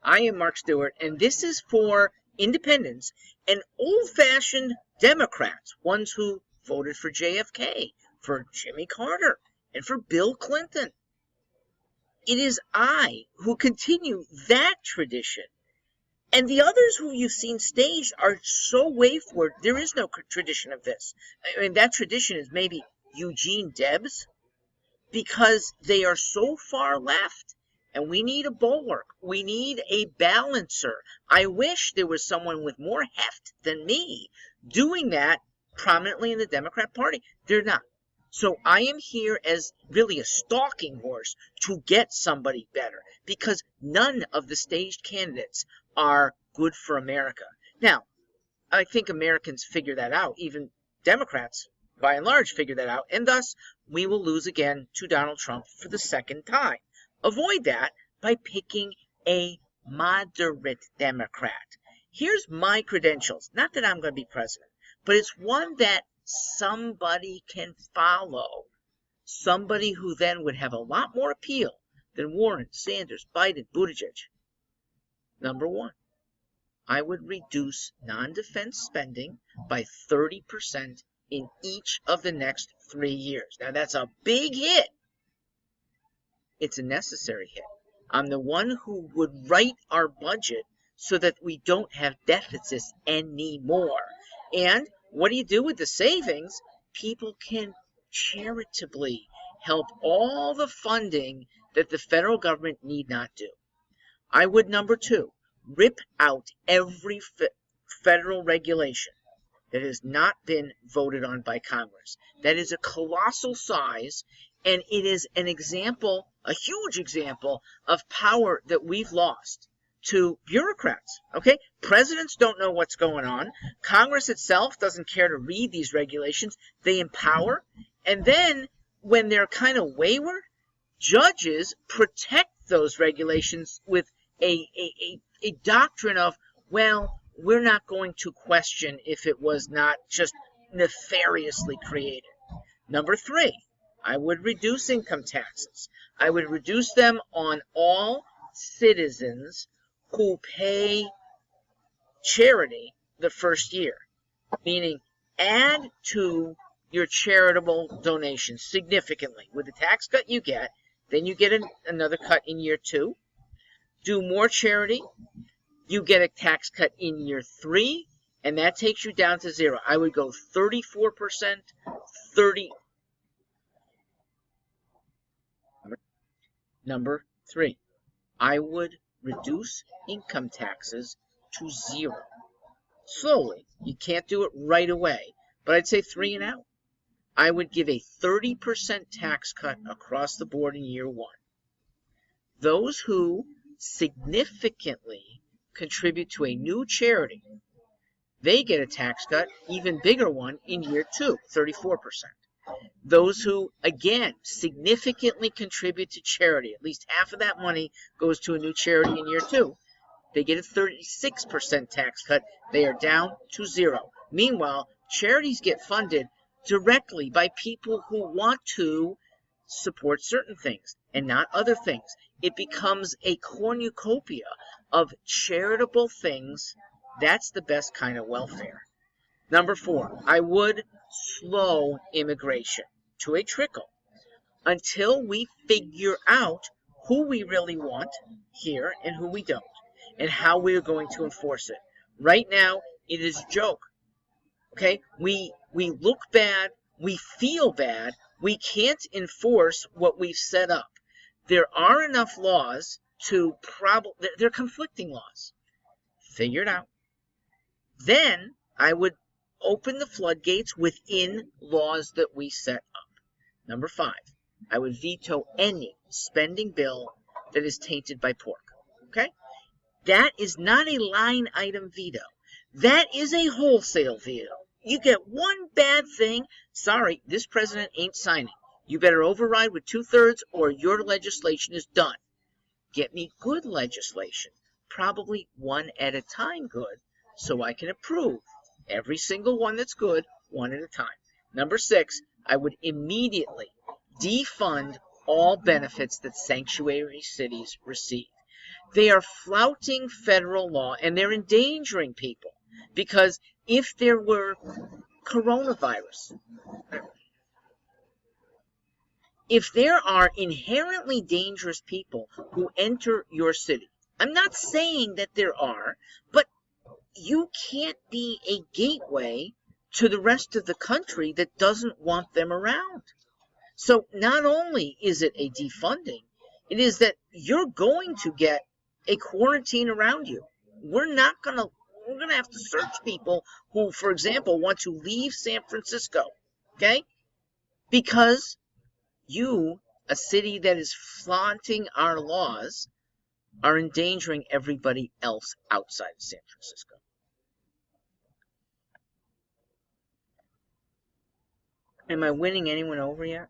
I am Mark Stewart, and this is for independents and old-fashioned Democrats, ones who voted for JFK, for Jimmy Carter, and for Bill Clinton. It is I who continue that tradition. And the others who you've seen staged are so way forward. There is no tradition of this. I mean, that tradition is maybe Eugene Debs, because they are so far left. And we need a bulwark. We need a balancer. I wish there was someone with more heft than me doing that prominently in the Democrat Party. They're not. So I am here as really a stalking horse to get somebody better, because none of the staged candidates are good for America. Now, I think Americans figure that out. Even Democrats, by and large, figure that out. And thus, we will lose again to Donald Trump for the second time. Avoid that by picking a moderate Democrat. Here's my credentials. Not that I'm going to be president, but it's one that somebody can follow. Somebody who then would have a lot more appeal than Warren, Sanders, Biden, Buttigieg. Number one, I would reduce non-defense spending by 30% in each of the next 3 years. Now, that's a big hit. It's a necessary hit. I'm the one who would write our budget so that we don't have deficits anymore. And what do you do with the savings? People can charitably help all the funding that the federal government need not do. I would, number two, rip out every federal regulation that has not been voted on by Congress. That is a colossal size, and it is an example, a huge example, of power that we've lost to bureaucrats, okay? Presidents don't know what's going on. Congress itself doesn't care to read these regulations. They empower, and then when they're kind of wayward, judges protect those regulations with a doctrine of, well, we're not going to question if it was not just nefariously created. Number three, I would reduce income taxes. I would reduce them on all citizens who pay charity the first year, meaning add to your charitable donations significantly. With the tax cut you get, then you get another cut in year 2. Do more charity, you get a tax cut in year 3, and that takes you down to 0. I would go 34%, 30. Number 3, I would reduce income taxes to 0. Slowly. You can't do it right away, but I'd say 3 and out. I would give a 30% tax cut across the board in year 1. Those who significantly contribute to a new charity, they get a tax cut, even bigger one, in year 2, 34%. Those who, again, significantly contribute to charity, at least half of that money goes to a new charity in year 2, they get a 36% tax cut. They are down to 0. Meanwhile, charities get funded directly by people who want to support certain things and not other things. It becomes a cornucopia of charitable things. That's the best kind of welfare. Number 4, I would slow immigration to a trickle until we figure out who we really want here and who we don't, and how we are going to enforce it. Right now, it is a joke. Okay? We look bad, we feel bad, we can't enforce what we've set up. There are enough laws to they're conflicting laws. Figure it out. Then I would open the floodgates within laws that we set up. Number 5, I would veto any spending bill that is tainted by pork. Okay? That is not a line item veto. That is a wholesale veto. You get one bad thing, sorry, this president ain't signing. You better override with 2/3 or your legislation is done. Get me good legislation, probably one at a time good, so I can approve every single one that's good, one at a time. Number 6, I would immediately defund all benefits that sanctuary cities receive. They are flouting federal law, and they're endangering people. Because if there were coronavirus, if there are inherently dangerous people who enter your city, I'm not saying that there are, but you can't be a gateway to the rest of the country that doesn't want them around. So not only is it a defunding, it is that you're going to get a quarantine around you. We're going to have to search people who, for example, want to leave San Francisco, okay? Because you, a city that is flaunting our laws, are endangering everybody else outside of San Francisco. Am I winning anyone over yet?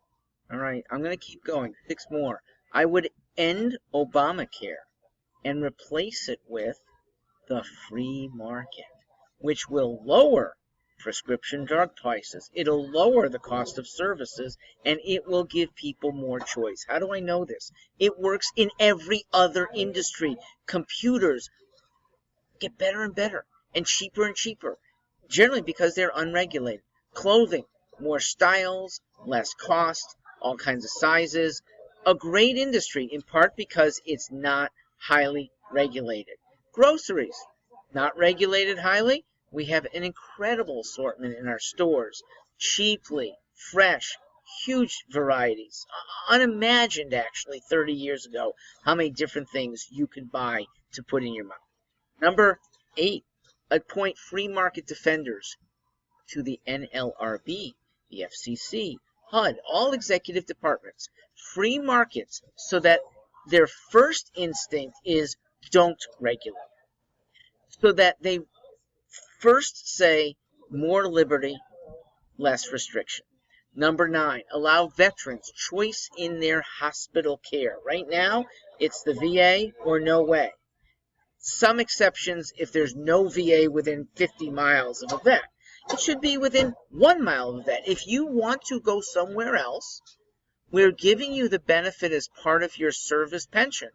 All right, I'm going to keep going. 6 more. I would end ObamaCare and replace it with the free market, which will lower prescription drug prices. It'll lower the cost of services, and it will give people more choice. How do I know this? It works in every other industry. Computers get better and better and cheaper, generally because they're unregulated. Clothing, more styles, less cost, all kinds of sizes. A great industry, in part because it's not highly regulated. Groceries, not regulated highly. We have an incredible assortment in our stores. Cheaply, fresh, huge varieties. Unimagined, actually, 30 years ago, how many different things you could buy to put in your mouth. Number 8, appoint free market defenders to the NLRB, the FCC, HUD, all executive departments. Free markets so that their first instinct is don't regulate. So that they first say more liberty, less restriction. Number 9, allow veterans choice in their hospital care. Right now, it's the VA or no way. Some exceptions if there's no VA within 50 miles of a vet. It should be within 1 mile of a vet. If you want to go somewhere else, we're giving you the benefit as part of your service pension.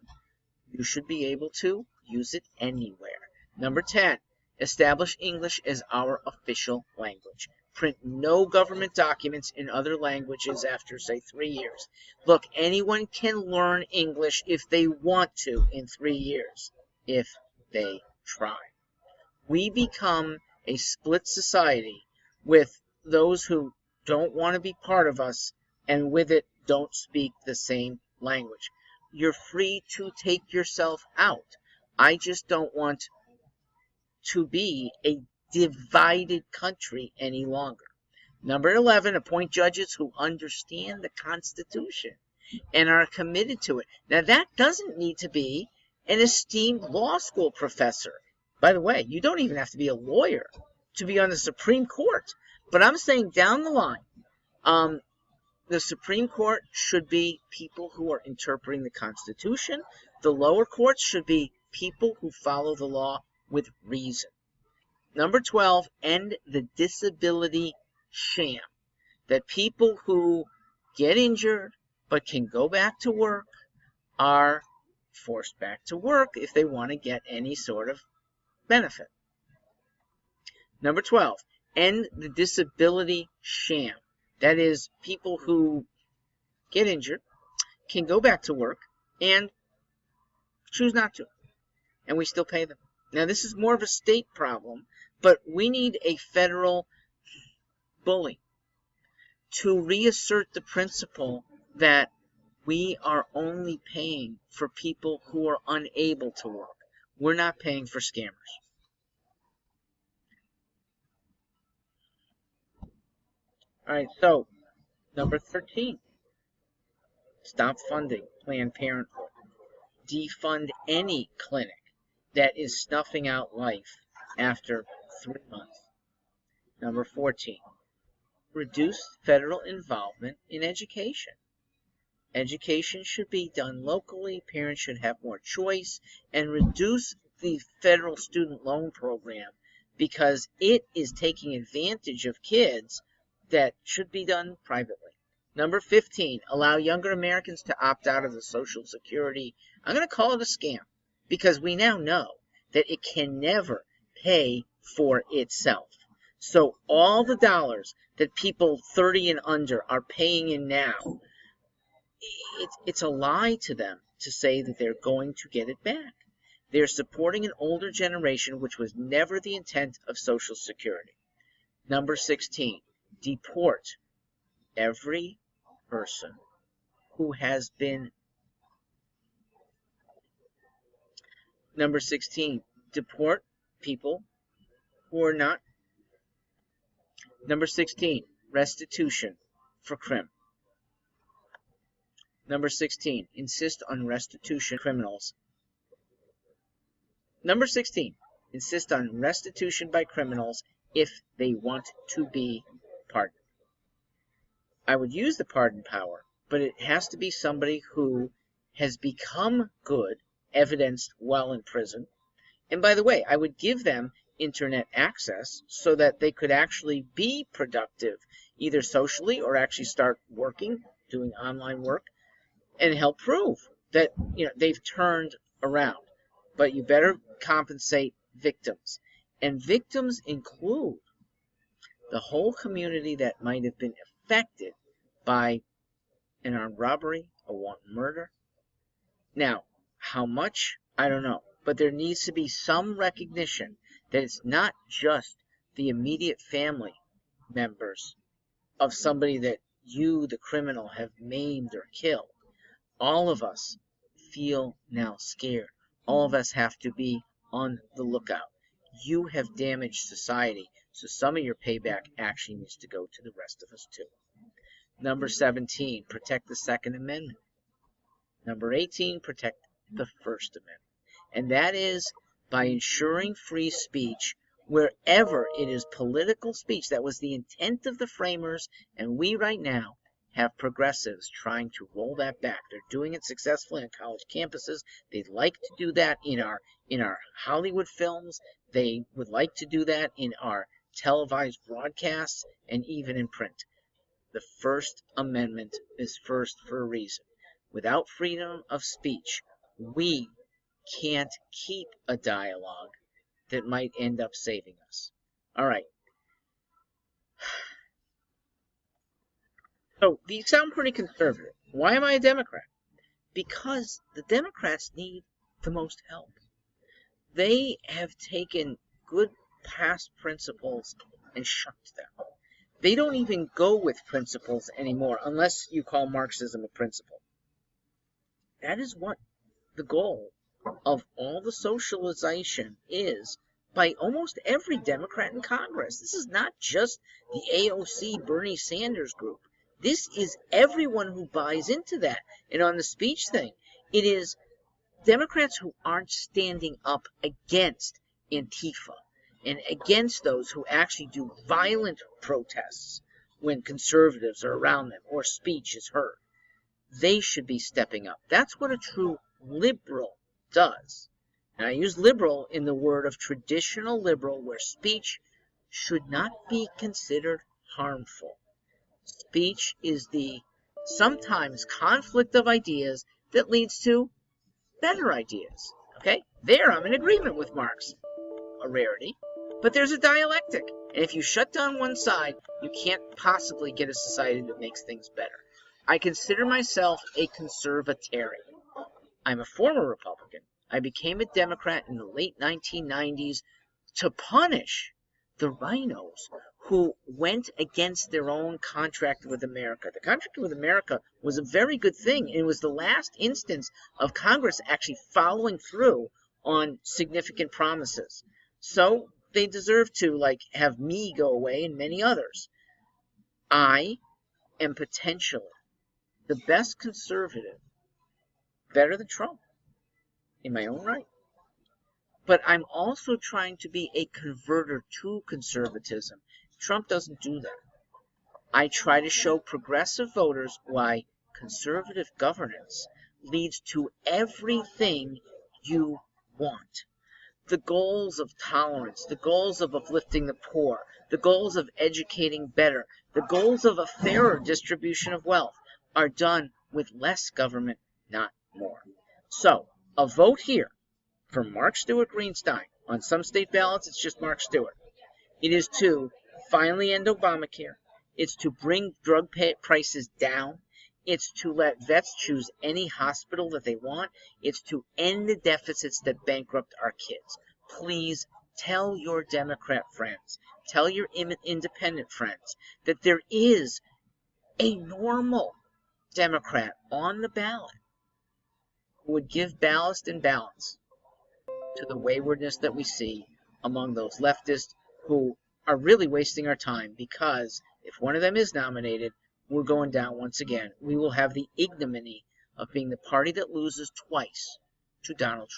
You should be able to use it anywhere. Number 10, establish English as our official language. Print no government documents in other languages after, say, 3 years. Look, anyone can learn English if they want to in 3 years, if they try. We become a split society with those who don't want to be part of us and with it don't speak the same language. You're free to take yourself out. I just don't want to be a divided country any longer. Number 11, appoint judges who understand the Constitution and are committed to it. Now, that doesn't need to be an esteemed law school professor. By the way, you don't even have to be a lawyer to be on the Supreme Court. But I'm saying down the line, the Supreme Court should be people who are interpreting the Constitution. The lower courts should be people who follow the law with reason. Number 12, end the disability sham. That people who get injured but can go back to work are forced back to work if they want to get any sort of benefit. Number 12, end the disability sham. That is, people who get injured can go back to work and choose not to, and we still pay them. Now, this is more of a state problem, but we need a federal bully to reassert the principle that we are only paying for people who are unable to work. We're not paying for scammers. All right, so number 13, stop funding Planned Parenthood. Defund any clinic that is snuffing out life after 3 months. Number 14, reduce federal involvement in education. Education should be done locally, parents should have more choice, and reduce the federal student loan program because it is taking advantage of kids that should be done privately. Number 15, allow younger Americans to opt out of the Social Security. I'm going to call it a scam. because we now know that it can never pay for itself. So all the dollars that people 30 and under are paying in now, it's a lie to them to say that they're going to get it back. They're supporting an older generation, which was never the intent of Social Security. Number 16, deport every person who has been. Number 16, deport people who are not. Number 16, restitution for crim. Number 16, insist on restitution criminals. Number 16, insist on restitution by criminals if they want to be pardoned. I would use the pardon power, but it has to be somebody who has become good, evidenced while in prison. And by the way, I would give them internet access so that they could actually be productive, either socially or actually start working, doing online work, and help prove that they've turned around. But you better compensate victims. And victims include the whole community that might have been affected by an armed robbery, a wanton murder. Now, how much? I don't know. But there needs to be some recognition that it's not just the immediate family members of somebody that you, the criminal, have maimed or killed. All of us feel now scared. All of us have to be on the lookout. You have damaged society, so some of your payback actually needs to go to the rest of us too. Number 17, protect the Second Amendment. Number 18, protect the First Amendment. And that is by ensuring free speech wherever it is political speech. That was the intent of the framers, and we right now have progressives trying to roll that back. They're doing it successfully on college campuses. They'd like to do that in our Hollywood films. They would like to do that in our televised broadcasts and even in print. The First Amendment is first for a reason. Without freedom of speech, we can't keep a dialogue that might end up saving us. All right. So these sound pretty conservative. Why am I a Democrat? Because the Democrats need the most help. They have taken good past principles and shucked them. They don't even go with principles anymore unless you call Marxism a principle. That is what the goal of all the socialization is by almost every Democrat in Congress. This is not just the AOC Bernie Sanders group. This is everyone who buys into that. And on the speech thing, it is Democrats who aren't standing up against Antifa and against those who actually do violent protests when conservatives are around them or speech is heard. They should be stepping up. That's what a true liberal does. And I use liberal in the word of traditional liberal, where speech should not be considered harmful. Speech is the sometimes conflict of ideas that leads to better ideas. Okay? There I'm in agreement with Marx. A rarity. But there's a dialectic. And if you shut down one side, you can't possibly get a society that makes things better. I consider myself a conservatarian. I'm a former Republican. I became a Democrat in the late 1990s to punish the rhinos who went against their own contract with America. The contract with America was a very good thing. It was the last instance of Congress actually following through on significant promises. So they deserve to have me go away and many others. I am potentially the best conservative, better than Trump, in my own right. But I'm also trying to be a converter to conservatism. Trump doesn't do that. I try to show progressive voters why conservative governance leads to everything you want. The goals of tolerance, the goals of uplifting the poor, the goals of educating better, the goals of a fairer distribution of wealth are done with less government, not more. So, a vote here for Mark Stewart Greenstein. On some state ballots, it's just Mark Stewart. It is to finally end Obamacare. It's to bring drug prices down. It's to let vets choose any hospital that they want. It's to end the deficits that bankrupt our kids. Please tell your Democrat friends, tell your independent friends that there is a normal Democrat on the ballot who would give ballast and balance to the waywardness that we see among those leftists who are really wasting our time, because if one of them is nominated, we're going down once again. We will have the ignominy of being the party that loses twice to Donald Trump.